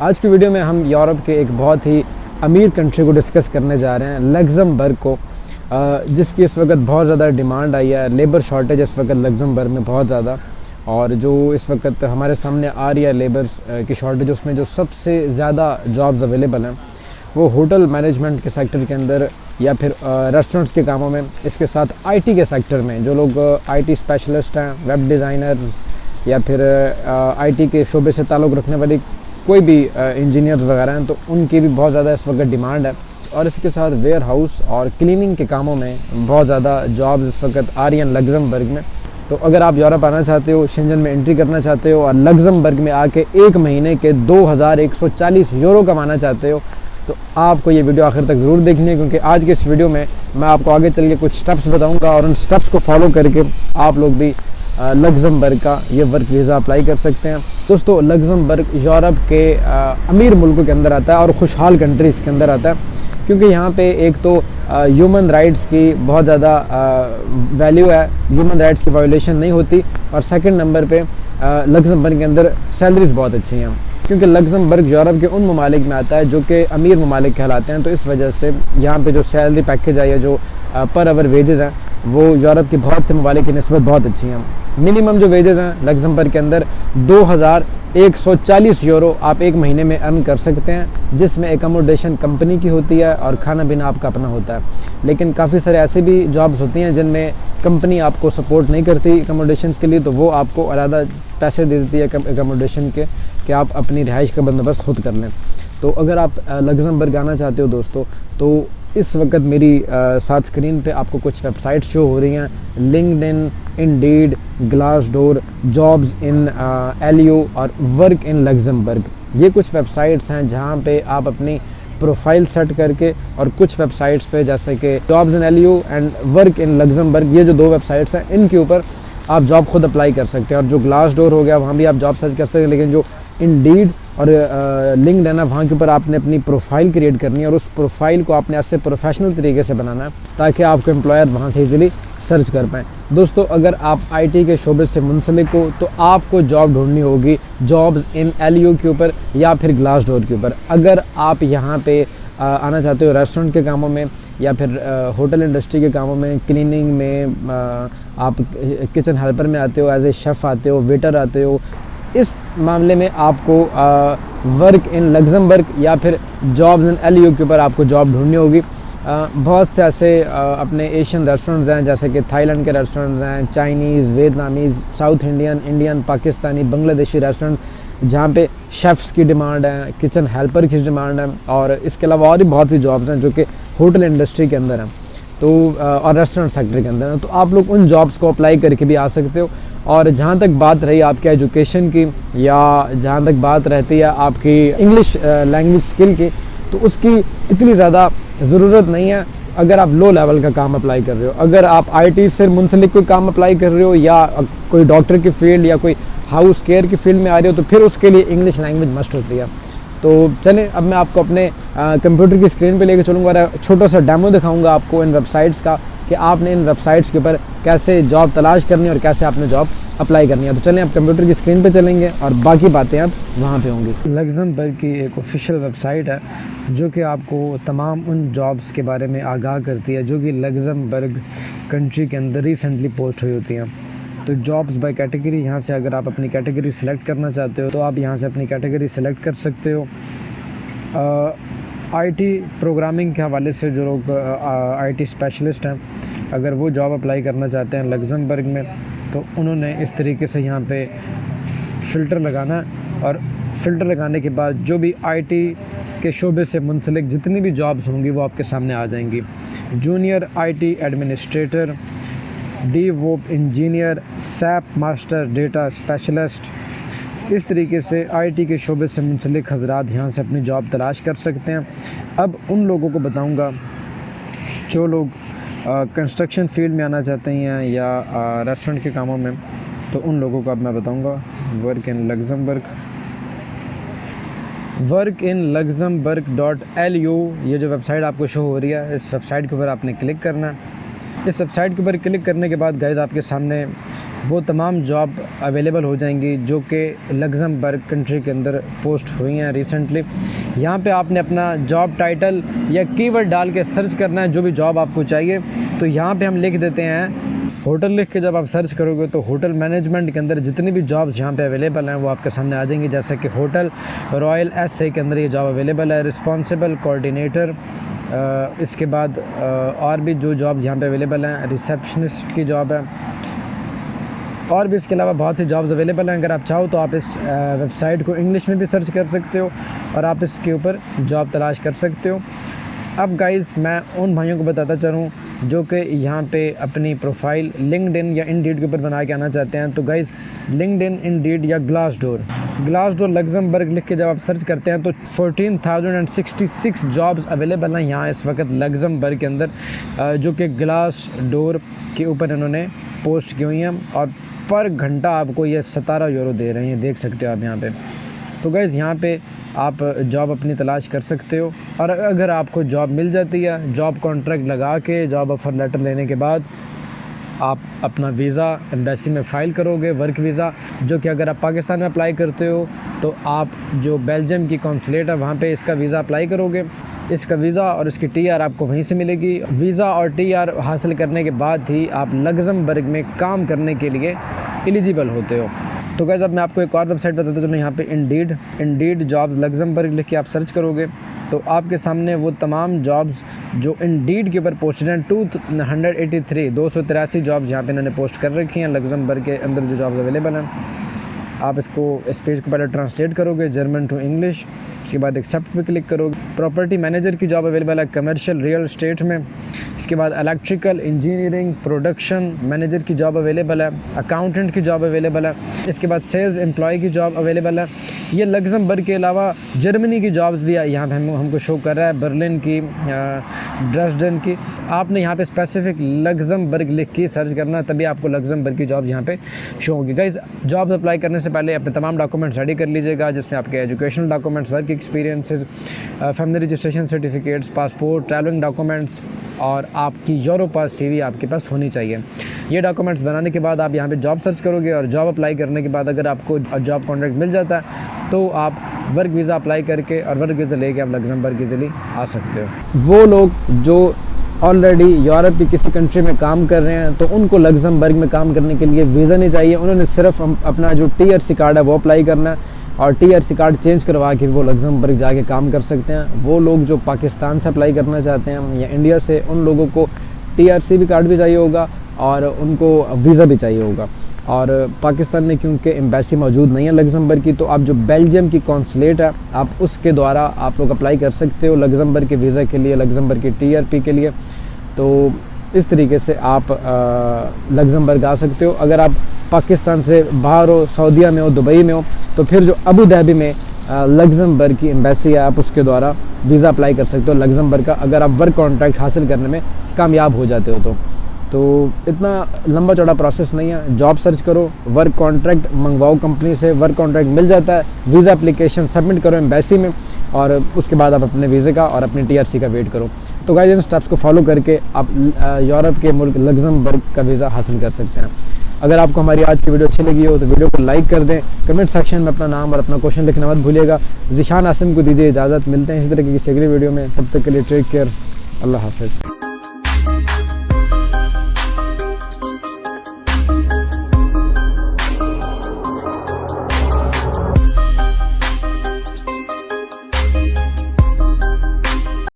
आज की वीडियो में हम यूरोप के एक बहुत ही अमीर कंट्री को डिस्कस करने जा रहे हैं, लग्जमबर्ग को, जिसकी इस वक्त बहुत ज़्यादा डिमांड आई है। लेबर शॉर्टेज इस वक्त लग्जमबर्ग में बहुत ज़्यादा, और जो इस वक्त हमारे सामने आ रही है लेबर की शॉर्टेज, उसमें जो सबसे ज़्यादा जॉब्स अवेलेबल हैं वो होटल मैनेजमेंट के सेक्टर के अंदर या फिर रेस्टोरेंट्स के कामों में, इसके साथ आईटी के सेक्टर में जो लोग आईटी स्पेशलिस्ट हैं, वेब डिज़ाइनर या फिर आईटी के शोबे से ताल्लुक़ रखने वाली कोई भी इंजीनियर वगैरह हैं, तो उनकी भी बहुत ज़्यादा इस वक्त डिमांड है। और इसके साथ वेयर हाउस और क्लीनिंग के कामों में बहुत ज़्यादा जॉब्स इस वक्त आ रही हैं लग्जमबर्ग में। तो अगर आप यूरोप आना चाहते हो, शेंजन में एंट्री करना चाहते हो और लग्जमबर्ग में आके एक महीने के 2140 यूरो कमाना चाहते हो, तो आपको ये वीडियो आखिर तक ज़रूर देखनी है, क्योंकि आज के इस वीडियो में मैं आपको आगे चल के कुछ स्टेप्स बताऊंगा और उन स्टेप्स को फॉलो करके आप लोग भी लग्जमबर्ग का ये वर्क वीज़ा अप्लाई कर सकते हैं। दोस्तों, लग्जमबर्ग यूरोप के अमीर मुल्कों के अंदर आता है और खुशहाल कंट्रीज़ के अंदर आता है, क्योंकि यहाँ पे एक तो ह्यूमन राइट्स की बहुत ज़्यादा वैल्यू है, ह्यूमन राइट्स की वायोलेशन नहीं होती, और सेकंड नंबर पे लग्जमबर्ग के अंदर सैलरीज बहुत अच्छी हैं, क्योंकि लग्जमबर्ग यूरोप के उन ममालिक में आता है जो कि अमीर ममालिक कहलाते हैं। तो इस वजह से यहाँ पे जो सैलरी पैकेज है या जो पर आवर वेजेस हैं वो यूरोप के बहुत से ममालिक की निस्बत बहुत अच्छी हैं। मिनिमम जो वेजेस हैं लग्जमबर्ग के अंदर 2140 यूरो आप एक महीने में अर्न कर सकते हैं, जिसमें एकोमोडेशन कंपनी की होती है और खाना पीना आपका अपना होता है। लेकिन काफ़ी सारे ऐसे भी जॉब्स होती हैं जिनमें कंपनी आपको सपोर्ट नहीं करती एकोमोडेशन के लिए, तो वो आपको अलग पैसे दे देती है एकोमोडेशन के कि आप अपनी रिहाइश का बंदोबस्त खुद कर लें। तो अगर आप लग्जमबर्ग आना चाहते हो दोस्तों, तो इस वक्त मेरी साथ स्क्रीन पे आपको कुछ वेबसाइट शो हो रही हैं, LinkedIn, Indeed, Glassdoor, jobs in एलियो और वर्क इन लग्जमबर्ग। ये कुछ वेबसाइट्स हैं जहां पे आप अपनी प्रोफाइल सेट करके, और कुछ वेबसाइट्स पे जैसे कि जॉब्स इन एलियो एंड वर्क इन लग्जमबर्ग, ये जो दो वेबसाइट्स हैं इनके ऊपर आप जॉब खुद अप्लाई कर सकते हैं। और जो ग्लासडोर हो गया वहाँ भी आप जॉब सर्च कर सकते हैं, लेकिन जो इंडीड और लिंक्डइन है वहाँ के ऊपर आपने अपनी प्रोफाइल क्रिएट करनी है, और उस प्रोफाइल को आपने ऐसे प्रोफेशनल तरीके से बनाना है ताकि आपको एम्प्लॉयर वहाँ से इजीली सर्च कर पाएँ। दोस्तों, अगर आप आईटी के शोबे से मुंसलिक हो तो आपको जॉब ढूंढनी होगी जॉब्स इन एलियो के ऊपर या फिर ग्लासडोर के ऊपर। अगर आप यहाँ पे आना चाहते हो रेस्टोरेंट के कामों में या फिर होटल इंडस्ट्री के कामों में, क्लीनिंग में, आप किचन हेल्पर में आते हो, एज ए शेफ़ आते हो, वेटर आते हो, इस मामले में आपको वर्क इन लग्जमबर्ग या फिर जॉब्स इन एलियो के ऊपर आपको जॉब ढूंढनी होगी। बहुत से ऐसे अपने एशियन रेस्टोरेंट्स हैं, जैसे कि थाईलैंड के रेस्टोरेंट्स हैं, Chinese, Vietnamese, south Indian, Pakistani, Bangladeshi restaurant, जहाँ पे शेफ़्स की डिमांड है, किचन हेल्पर की डिमांड है, और इसके अलावा और भी बहुत सी जॉब्स हैं जो कि होटल इंडस्ट्री के अंदर हैं, तो और रेस्टोरेंट सेक्टर के अंदर हैं। तो आप लोग उन जॉब्स को अप्लाई करके भी आ सकते हो। और जहाँ तक बात रही आपके एजुकेशन की, या जहाँ तक बात रहती है आपकी इंग्लिश लैंग्वेज स्किल की, तो उसकी इतनी ज़्यादा ज़रूरत नहीं है अगर आप लो लेवल का काम अप्लाई कर रहे हो। अगर आप आईटी से मुंसलिक कोई काम अप्लाई कर रहे हो या कोई डॉक्टर की फील्ड या कोई हाउस केयर की फील्ड में आ रहे हो, तो फिर उसके लिए इंग्लिश लैंग्वेज मस्ट होती है। तो चलें, अब मैं आपको अपने कंप्यूटर की स्क्रीन पे लेके चलूँगा और छोटा सा डेमो दिखाऊंगा आपको इन वेबसाइट्स का, कि आपने इन वेबसाइट्स के ऊपर कैसे जॉब तलाश करनी है और कैसे आपने जॉब अप्लाई करनी है। तो चलें, आप कंप्यूटर की स्क्रीन पे चलेंगे और बाकी बातें अब वहाँ पे होंगी। लग्जमबर्ग की एक ऑफिशियल वेबसाइट है जो कि आपको तमाम उन जॉब्स के बारे में आगाह करती है जो कि लग्जमबर्ग कंट्री के अंदर रिसेंटली पोस्ट हुई होती हैं। तो जॉब्स बाय कैटेगरी, यहाँ से अगर आप अपनी कैटेगरी सेलेक्ट करना चाहते हो तो आप यहाँ से अपनी कैटेगरी सेलेक्ट कर सकते हो। आईटी प्रोग्रामिंग के हवाले से जो लोग आईटी स्पेशलिस्ट हैं, अगर वो जॉब अप्लाई करना चाहते हैं लग्जमबर्ग में, तो उन्होंने इस तरीके से यहाँ पे फ़िल्टर लगाना है, और फ़िल्टर लगाने के बाद जो भी आईटी के शोबे से मुंसलिक जितनी भी जॉब्स होंगी वो आपके सामने आ जाएंगी। Junior IT administrator, DevOps engineer, SAP master, data specialist, इस तरीके से आईटी के शोबे से मुंसलिक हज़रात यहाँ से अपनी जॉब तलाश कर सकते हैं। अब उन लोगों को बताऊँगा जो लोग कंस्ट्रक्शन फील्ड में आना चाहते हैं या रेस्टोरेंट के कामों में, तो उन लोगों को अब मैं बताऊँगा work in Luxembourg. Work in लग्जमबर्ग.lu, ये जो वेबसाइट आपको शो हो रही है, इस वेबसाइट के ऊपर आपने क्लिक करना है। इस वेबसाइट के ऊपर क्लिक करने के बाद गाइस आपके सामने वो तमाम जॉब अवेलेबल हो जाएंगी जो कि लग्जमबर्ग कंट्री के अंदर पोस्ट हुई हैं रिसेंटली। यहाँ पे आपने अपना जॉब टाइटल या कीवर्ड डाल के सर्च करना है जो भी जॉब आपको चाहिए। तो यहाँ पे हम लिख देते हैं होटल। लिख के जब आप सर्च करोगे तो होटल मैनेजमेंट के अंदर जितनी भी जॉब्स यहाँ पे अवेलेबल हैं वो आपके सामने आ जाएंगी। जैसे कि होटल रॉयल SA के अंदर ये जॉब अवेलेबल है, रिस्पॉन्सिबल कोऑर्डिनेटर। इसके बाद और भी जो जॉब्स यहाँ पे अवेलेबल हैं, रिसेप्शनिस्ट की जॉब है, और भी इसके अलावा बहुत सी जॉब्स अवेलेबल हैं। अगर आप चाहो तो आप इस वेबसाइट को इंग्लिश में भी सर्च कर सकते हो और आप इसके ऊपर जॉब तलाश कर सकते हो। अब गाइस मैं उन भाइयों को बताता चलूँ जो कि यहाँ पे अपनी प्रोफाइल लिंक्डइन या इंडीड के ऊपर बना के आना चाहते हैं। तो गाइस लिंक्डइन, इंडीड या ग्लासडोर लग्जमबर्ग लिख के जब आप सर्च करते हैं तो 14,066 जॉब्स अवेलेबल हैं यहाँ इस वक्त लग्जमबर्ग के अंदर, जो कि ग्लासडोर के ऊपर इन्होंने पोस्ट की हुई हैं और पर घंटा आपको ये 17 यूरो दे रहे हैं, देख सकते हो आप यहाँ पे। तो गाइस यहाँ पे आप जॉब अपनी तलाश कर सकते हो और अगर आपको जॉब मिल जाती है, जॉब कॉन्ट्रैक्ट लगा के जॉब ऑफ़र लेटर लेने के बाद आप अपना वीज़ा एम्बेसी में फ़ाइल करोगे, वर्क वीज़ा, जो कि अगर आप पाकिस्तान में अप्लाई करते हो तो आप जो बेल्जियम की कॉन्सुलेट है वहाँ पे इसका वीज़ा अप्लाई करोगे। इसका वीज़ा और इसकी TR आपको वहीं से मिलेगी। वीज़ा और TR हासिल करने के बाद ही आप लग्जमबर्ग में काम करने के लिए एलिजिबल होते हो। तो गाइस अब मैं आपको एक और वेबसाइट बताता चलूँ, यहाँ पे इंडीड जॉब्स लग्जमबर्ग लिख के आप सर्च करोगे तो आपके सामने वो तमाम जॉब्स जो इंडीड के ऊपर पोस्टेड हैं 283 जॉब्स यहाँ पे इन्होंने पोस्ट कर रखी हैं लग्जमबर्ग के अंदर जो जॉब्स अवेलेबल हैं। आप इस पेज को पहले ट्रांसलेट करोगे जर्मन टू इंग्लिश, उसके बाद एक्सेप्ट पे क्लिक करोगे। प्रॉपर्टी मैनेजर की जॉब अवेलेबल है कमर्शियल रियल एस्टेट में। इसके बाद इलेक्ट्रिकल इंजीनियरिंग प्रोडक्शन मैनेजर की जॉब अवेलेबल है, अकाउंटेंट की जॉब अवेलेबल है। इसके बाद सेल्स एम्प्लॉय की जॉब अवेलेबल है। ये लग्जमबर्ग के अलावा जर्मनी की जॉब्स भी यहाँ पे हमको शो कर रहा है, बर्लिन की, ड्रेसडन की। आपने यहाँ पे स्पेसिफिक लग्जमबर्ग लिख के सर्च करना, तभी आपको लग्जमबर्ग की जॉब्स यहाँ पे शो होगी। गाइस जॉब अप्लाई करने से पहले अपने तमाम डॉक्यूमेंट्स रेडी कर लीजिएगा, जिसमें आपके educational documents, work experiences, family registration certificates, passport, travelling documents और आपकी यूरोपास CV आपके पास होनी चाहिए। ये डॉक्यूमेंट्स बनाने के बाद आप यहाँ पे जॉब सर्च करोगे और जॉब अप्लाई करने के बाद अगर आपको जॉब कॉन्ट्रैक्ट मिल जाता है तो आप वर्क वीज़ा अप्लाई करके और वर्क वीज़ा लेके आप लग्जमबर्ग ईजिली आ सकते हो। वो लोग जो ऑलरेडी यूरोप की किसी कंट्री में काम कर रहे हैं तो उनको लग्जमबर्ग में काम करने के लिए वीज़ा नहीं चाहिए, उन्होंने सिर्फ अपना जो TRC कार्ड है वो अप्लाई करना है और TRC कार्ड चेंज करवा के वो लग्जमबर्ग जाके काम कर सकते हैं। वो लोग जो पाकिस्तान से अप्लाई करना चाहते हैं या इंडिया से, उन लोगों को TRC भी कार्ड भी चाहिए होगा और उनको वीज़ा भी चाहिए होगा। और पाकिस्तान में क्योंकि एम्बेसी मौजूद नहीं है लग्जमबर्ग की, तो आप जो बेल्जियम की कॉन्सुलेट है आप उसके द्वारा आप लोग अप्लाई कर सकते हो लग्जमबर्ग के वीज़ा के लिए, लग्जमबर्ग की TRP के लिए। तो इस तरीके से आप लग्जमबर्ग आ सकते हो। अगर आप पाकिस्तान से बाहर हो, सऊदीया में हो, दुबई में हो, तो फिर जो अबू धाबी में लग्जमबर्ग की एम्बेसी है आप उसके द्वारा वीज़ा अप्लाई कर सकते हो लग्जमबर्ग का, अगर आप वर्क कॉन्ट्रैक्ट हासिल करने में कामयाब हो जाते हो तो इतना लंबा चौड़ा प्रोसेस नहीं है। जॉब सर्च करो, वर्क कॉन्ट्रैक्ट मंगवाओ कंपनी से, वर्क कॉन्ट्रैक्ट मिल जाता है, वीज़ा एप्लीकेशन सबमिट करो एम्बेसी में और उसके बाद आप अपने वीज़े का और अपने TRC का वेट करो। तो गाइस इन स्टेप्स को फॉलो करके आप यूरोप के मुल्क लग्जमबर्ग का वीज़ा हासिल कर सकते हैं। अगर आपको हमारी आज की वीडियो अच्छी लगी हो तो वीडियो को लाइक कर दें, कमेंट सेक्शन में अपना नाम और अपना क्वेश्चन लिखना मत भूलिएगा। ज़िशान आसिम को दीजिए इजाज़त, मिलते हैं इसी तरह की किसी अगली वीडियो में, तब तक के लिए टेक केयर, अल्लाह हाफ़िज़।